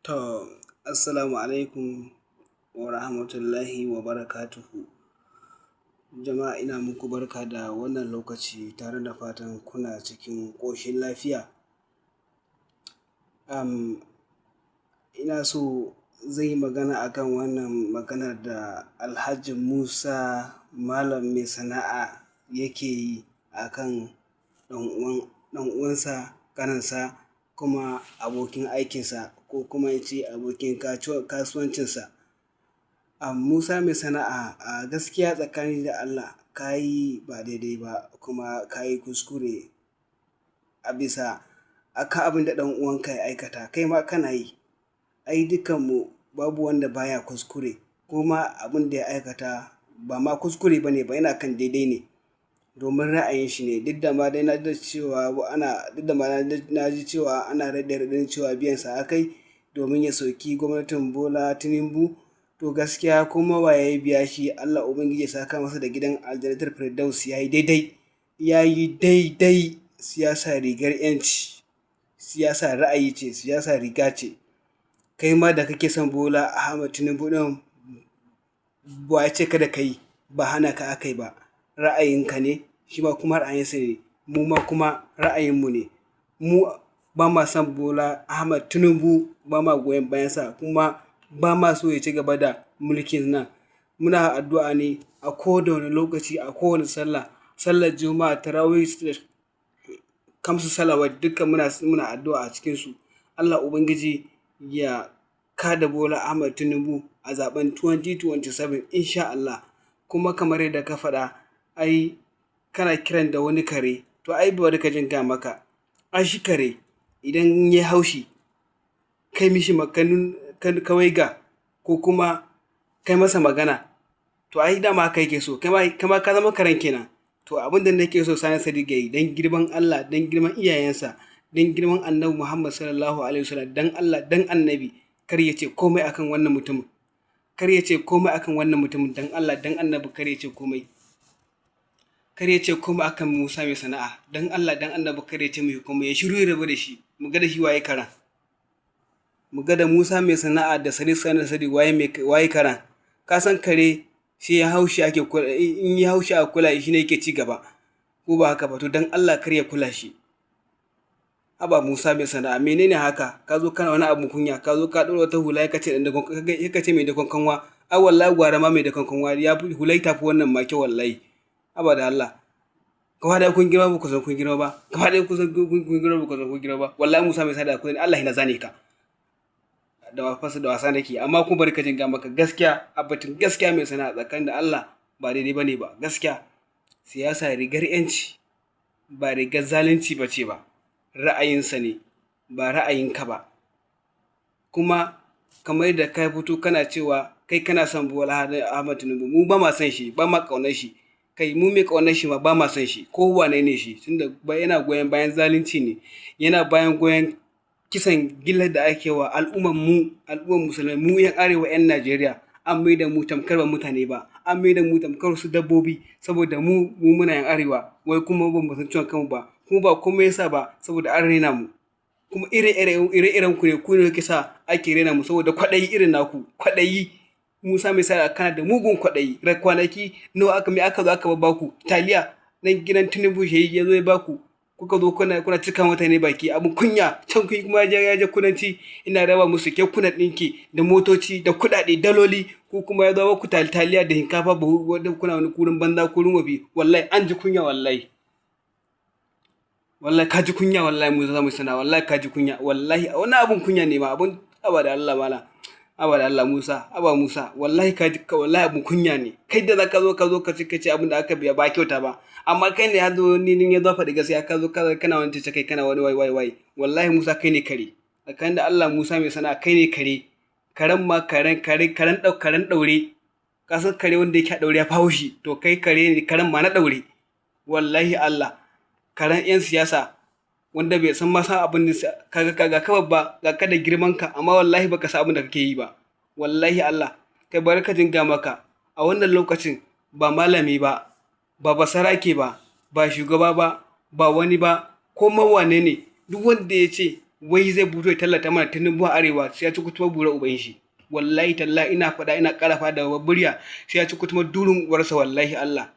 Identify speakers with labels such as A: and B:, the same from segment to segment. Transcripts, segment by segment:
A: To, assalamu alaikum wa rahmatullahi wa barakatuhu. Jama'a ina muku barka da wannan lokaci tare da fatan kuna cikin ƙoshin lafiya. Ina so zan yi magana akan wannan maganar da Alhaji Musa Malam mai sana'a yake yi akan ɗan uwansa, ƙaninsa kuma abokin aikinsa ko kuma in ce abokin kasuwancinsa. Musa mai sana'a, a gaskiya tsakani da Allah ka yi ba daidai ba kuma ka yi kuskure a bisa akan abin da ɗan uwanka ya aikata, kai ma kana yi. Ai dukanmu babu wanda baya kuskure, kuma abin da ya aikata ba ma kuskure ba ne ba, yana kan daidai ne domin ra'ayin shi ne. Duk da ma dai na ji cewa ana raɗe-raɗin cewa biyansa aka yi domin ya soki gwamnatin Bola Tinubu. To gaskiya kuma wa ya biya shi, Allah Ubangiji ya saka masa da gidan Aljannatul Firdaus. Ya yi daidai. Siyasa rigar 'yanci, siyasa ra'ayi ce, siyasa riga ce. Kai ma da kake son Bola Ahmed Tinubu ɗin, ba ya ce kada ka yi, ba hana ka aka yi ba. Ra'ayinka ne, shi ma kuma ra'ayinsa ne, mu ma kuma ra'ayinmu ne. Mu ba ma son Bola Ahmed Tinubu, ba ma goyon bayansa, kuma ba ma so ya ci gaba da mulkin nan. Muna addu'a ne a koda wani lokaci, a kowane sallah, sallar Juma'a, tarawih, kamsu salawat, dukkan muna addu'a a cikinsu. Allah Ubangiji ya kada Bola Ahmed Tinubu a zaben 2027 insha Allah. Kuma kamar yadda ka faɗa, ai kana kiran da wani kare, to ai bari ka jin ga maka. Ai shi kare idan ya haushi, kai mishi kawai ga ko kuma kai masa magana, to ai dama kai ke so, kai ma ka zama karen kenan. To abin da nake so Sani Sadiq ya yi, don girman Allah, don girman iyayensa, don girman Annabi Muhammad sallallahu alaihi wasallam, don Allah, don Annabi, kar ya ce komai akan wannan mutumin. Kar ya ce komai akan wannan mutumin, don Allah, don Annabi, kar ya ce komai. Kar ya ce komai akan Musa mai sana'a, don Allah, don Annabi, kar ya ce mai komai. Ya shiru ya rabu da shi, mu ga da shi waye karan. Mu ga da Musa mai sana'a da Sani Sadiq waye karan. Ka san kare shi ya haushi ake kula, in ya haushi a kula shi ne yake ci gaba, ko ba haka ba? To don Allah kar ya kula shi. Haba Musa mai sana'a, menene haka? Ka zo kana wani abu kunya, ka zo ka ɗora wata hula ya kace mai dakon kanwa. Ai wallahi gwara ma mai dakon kanwa, ya fi hulai tafi wannan ma kyau wallahi. Haba da Allah. Gaba ɗaya kun girma ba ku san kun girma ba. Gaba ɗaya kun san kun girma ba ku san kun girma ba. Wallahi Musa mai sana'a, Allah ya zane ka. Da wasa nake, amma kuma bari ka jin ga maka gaskiya, abbatin gaskiya mai sana'a tsakanin da Allah ba daidai bane ba. Gaskiya siyasa rigar 'yanci ba rigar zalunci ba ce ba. Ra'ayinsa ne, ba ra'ayinka ba. Kuma kamar yadda ka fito kana cewa kai kana son Bola Ahmed Tinubu, mu ba ma son shi, ba ma ƙaunar shi. Kai mu mai ƙaunar shi ma ba ma son shi, ko wane ne shi, tunda yana goyon bayan zalunci ne, yana goyon kisan gillar da ake wa al'ummar musulmai, mu 'yan arewa, 'yan Najeriya. An mai da mu tamkar ba mutane ba, an mai da mu tamkar su dabbobi, saboda mu muna 'yan arewa, wai kuma ba mu san ciwon kanmu ba, kuma ba komai yasa ba saboda an raina mu. Kuma ire-iren ku ne kisa ake raina mu, saboda kwaɗayi irin naku, kwaɗayi. Musa mai sa kana da mugun kwaɗayi. Kwanaki nawa aka zo aka baku taliya nan gidan Tinubu, shi ya zo ya baku, kuka zo kuna cika mutane baki, abin kunya. Can kun kuma ya je kudanci, ina raba musu kekunan ɗinki da motoci da kuɗaɗe, daloli, ko kuma ya zo ku taliya da hinkafa buhu, wanda kuna wani kurin banza, kurin wafi. Wallahi an ji kunya wallahi. Wallahi ka ji kunya wallahi, Musa mai sana'a, wallahi ka ji kunya wallahi. Wani abun kunya ne ma, abun aba da Allah mala. Aba da Allah Musa, aba Musa, wallahi wallahi abun kunya ne. Kai da za ka zo ka ce abin da aka biya ba kyauta ba. Amma kai ne ya zo ya zo faɗi gaskiya, ka zo kana wani tace kai, kana wani wai. Wallahi Musa kai ne kare. Tsakanin da Allah Musa mai sana'a kai ne kare. Karen ma karen ɗaure. Ka san kare wanda yake a ɗaure ya fawo shi. To kai kare ne, karen ma na ɗaure. Wallahi Allah. Karen 'yan siyasa wanda bai san masa abin da kaga ka babba, ga ka da girman ka, amma wallahi baka san abin da kake yi ba. Wallahi Allah. Kai bari ka jinga maka, a wannan lokacin ba malami ba, ba basarake ba, ba shugaba ba, ba wani ba, ko mawane ne, duk wanda ya ce wai zai buto ya tallata mana Tinubu a arewa sai ya ci kutumar bura uban shi. Wallahi tallahi ina faɗa ina ƙarafa da babburya sai ya ci kutumar durin uwarsa wallahi Allah.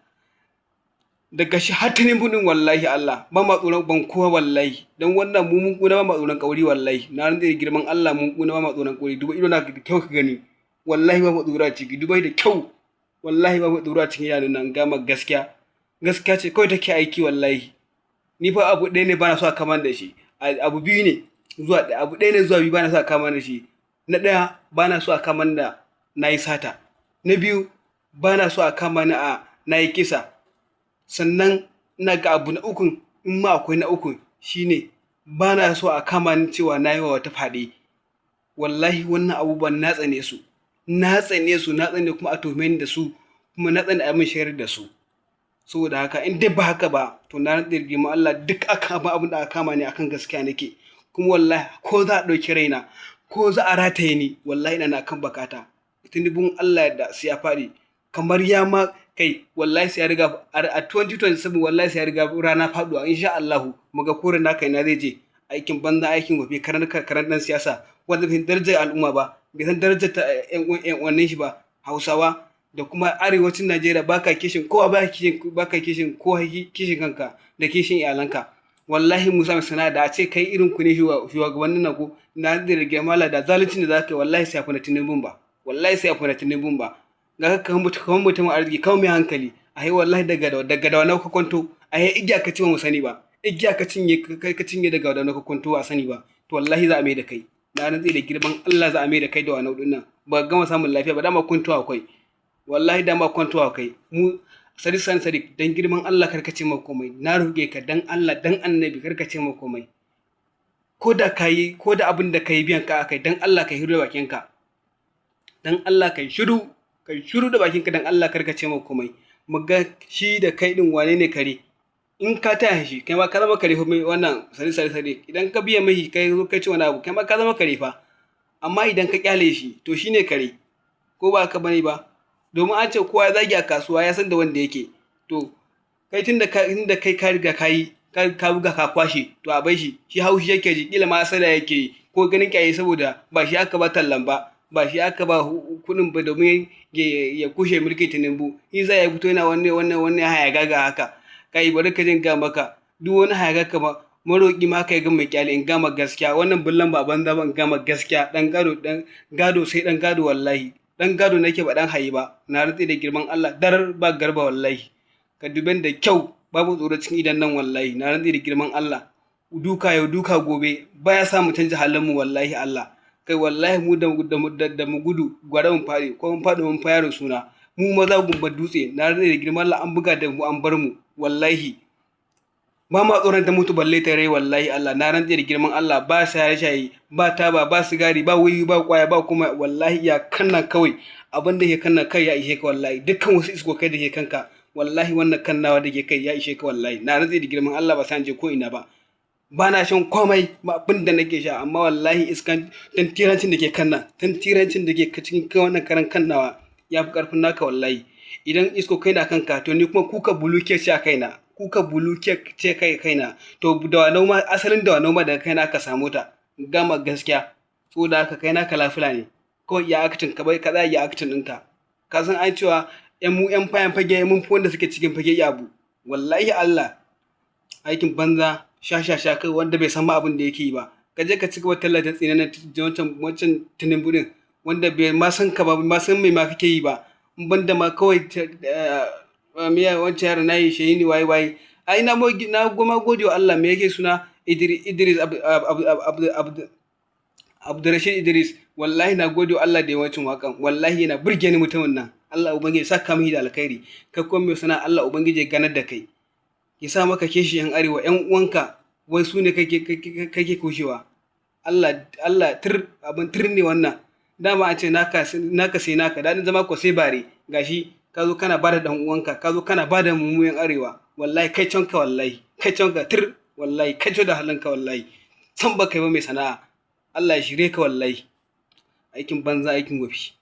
A: Daga shi har Tinubu din wallahi Allah ba ma tsoron ban kowa wallahi dan wannan mu mun kuna ba ma tsoron kauri wallahi na ran da girman Allah mun kuna ba ma tsoron kauri duba ido na da kyau ka gani wallahi ba mu tsora ciki duba da kyau wallahi ba mu tsora cikin yaran nan gama gaskiya ce kawai take aiki wallahi ni fa abu ɗaya ne bana so a kama da shi abu biyu ne zuwa abu ɗaya ne zuwa biyu bana so a kama da shi na ɗaya bana so a kama da nayi sata na biyu bana so a kama ni a nayi kisa sannan ina ga abu na ukun in ma akwai na ukun shine bana so a kama ni cewa nayi wa wata faɗi wallahi wannan abubuwan na tsane su na tsane kuma a tome ni da su kuma na tsane a min shayar da su saboda haka in dai ba haka ba to na rantsa da girman Allah duk abin da aka kama ni akan gaskiya nake kuma wallahi ko za a ɗauki raina ko za a rataye ni wallahi ina kan bakata Tinubun Allah yadda sai ya faɗi kamar ya ma kai wallahi sai ya riga a 2027 wallahi sai ya riga rana faduwa insha Allah muga koren naka ina zai je aikin banza aikin gobe karan dan siyasa wanda bai darajar al'umma ba bai san darajar ta yan wannan shi ba Hausawa da kuma arewacin Najeriya baka kishin kowa baka kishin ko kishin kanka da kishin iyalanka wallahi Musa mai sana'a da a ce kai irin ku ne shugabannin na ko na da rage mala da zaluncin da zaka yi wallahi sai ku na Tinubun ba wallahi sai ku na Tinubun ba ga ka kamar mutum arziki kawai mai hankali a yi wallahi daga da wani ka kwanto a yi igiya ka ci ba mu sani ba igiya ka cinye daga da wani ka kwanto a sani ba to wallahi za a mai da kai na rantsi da girman Allah za a mai da kai da wani din nan ba gama samun lafiya ba dama kwanto akwai wallahi dama kwanto akwai mu sadiq dan girman Allah karkace maka komai na roƙe ka dan Allah dan annabi karkace maka komai ko da abin da kai biyan ka akai dan Allah kai hiru da bakin ka dan Allah kai shiru da bakinka dan Allah karkace maka komai mu ga shi da kai din wane ne kare in ka taya shi kai ma ka zama kare fa mai wannan sare idan ka biya mai kai zo kai ci wani abu kai ma ka zama kare fa amma idan ka kyale shi to shine kare ko ba ka bane ba domin an ce kowa ya zagi a kasuwa ya san da wanda yake to kai tunda kai ka riga ka buga ka kwashe to a bai shi haushi yake ji kila ma sada yake ko ganin kyaye saboda ba shi aka ba tallan ba shi aka ba kuɗin ba domin ya kushe mulki Tinubu in za ya fito yana wannan hayagaga haka kai bari ka jin ga maka duk wani hayagaga ma maroƙi ma kai ga mai kyale in gama gaskiya wannan bullan ba banza ban gama gaskiya dan gado sai dan gado wallahi dan gado nake ba dan hayi ba na rantsi da girman Allah darar ba garba wallahi ka duben da kyau babu tsoro cikin idan nan wallahi na rantsi da girman Allah duka yau duka gobe baya sa mu canja halin mu wallahi Allah kai wallahi mu da mu gudu gwada mun fare ko mun fadi mun fayar suna mu maza gumbar dutse na rantsi da girman Allah an buga da mu an bar mu wallahi ba ma tsoron ta mutu balle ta rai wallahi Allah na rantsi da girman Allah ba shaye ba taba ba sigari ba wuyi ba kwaya ba kuma wallahi ya kanna kawai abin da ke kanna kai ya ishe ka wallahi dukkan wasu isko kai da ke kanka wallahi wannan kannawa da ke kai ya ishe ka wallahi na rantsi da girman Allah ba san je ko ina ba ba na shan komai ba abin da nake sha amma wallahi iskan tantirancin da ke cikin wannan karan kannawa ya fi karfin naka wallahi idan isko kai na kanka to ni kuma kuka buluke ce a kaina to da noma asalin da noma daga kaina aka samu ta gama gaskiya so da haka kaina ka lafila ne ko ya aktin ka bai kaza ya aktin ɗinka ka san an cewa yan fayan fage mun fi wanda suke cikin fage abu wallahi Allah aikin banza sha kai wanda bai san ma abin da yake yi ba ka je ka cigaba tallata tsinanan wancan Tinubu din wanda bai ma san ka ba ma san mai ma kake yi ba banda ma kawai miya wancan yaro nayi shehi ne waye ai na goma gode wa Allah me yake suna Idris Abdurrashid Idris wallahi na gode wa Allah da yawancin wakan wallahi yana burge ni mutumin nan Allah ubangiji saka mihi da alkhairi ka kuma mai sana Allah ubangiji ganar da kai ya sa maka kishi yan arewa yan uwanka wai su ne kake kushewa Allah abin tir ne wannan dama an ce naka sai naka dadin zama ko sai bare gashi ka zo kana bada dan uwanka ka zo kana bada mu yan arewa wallahi kai canka tir wallahi kai da halinka wallahi san ba kai ba mai sana'a Allah ya shirye ka wallahi aikin banza aikin gofi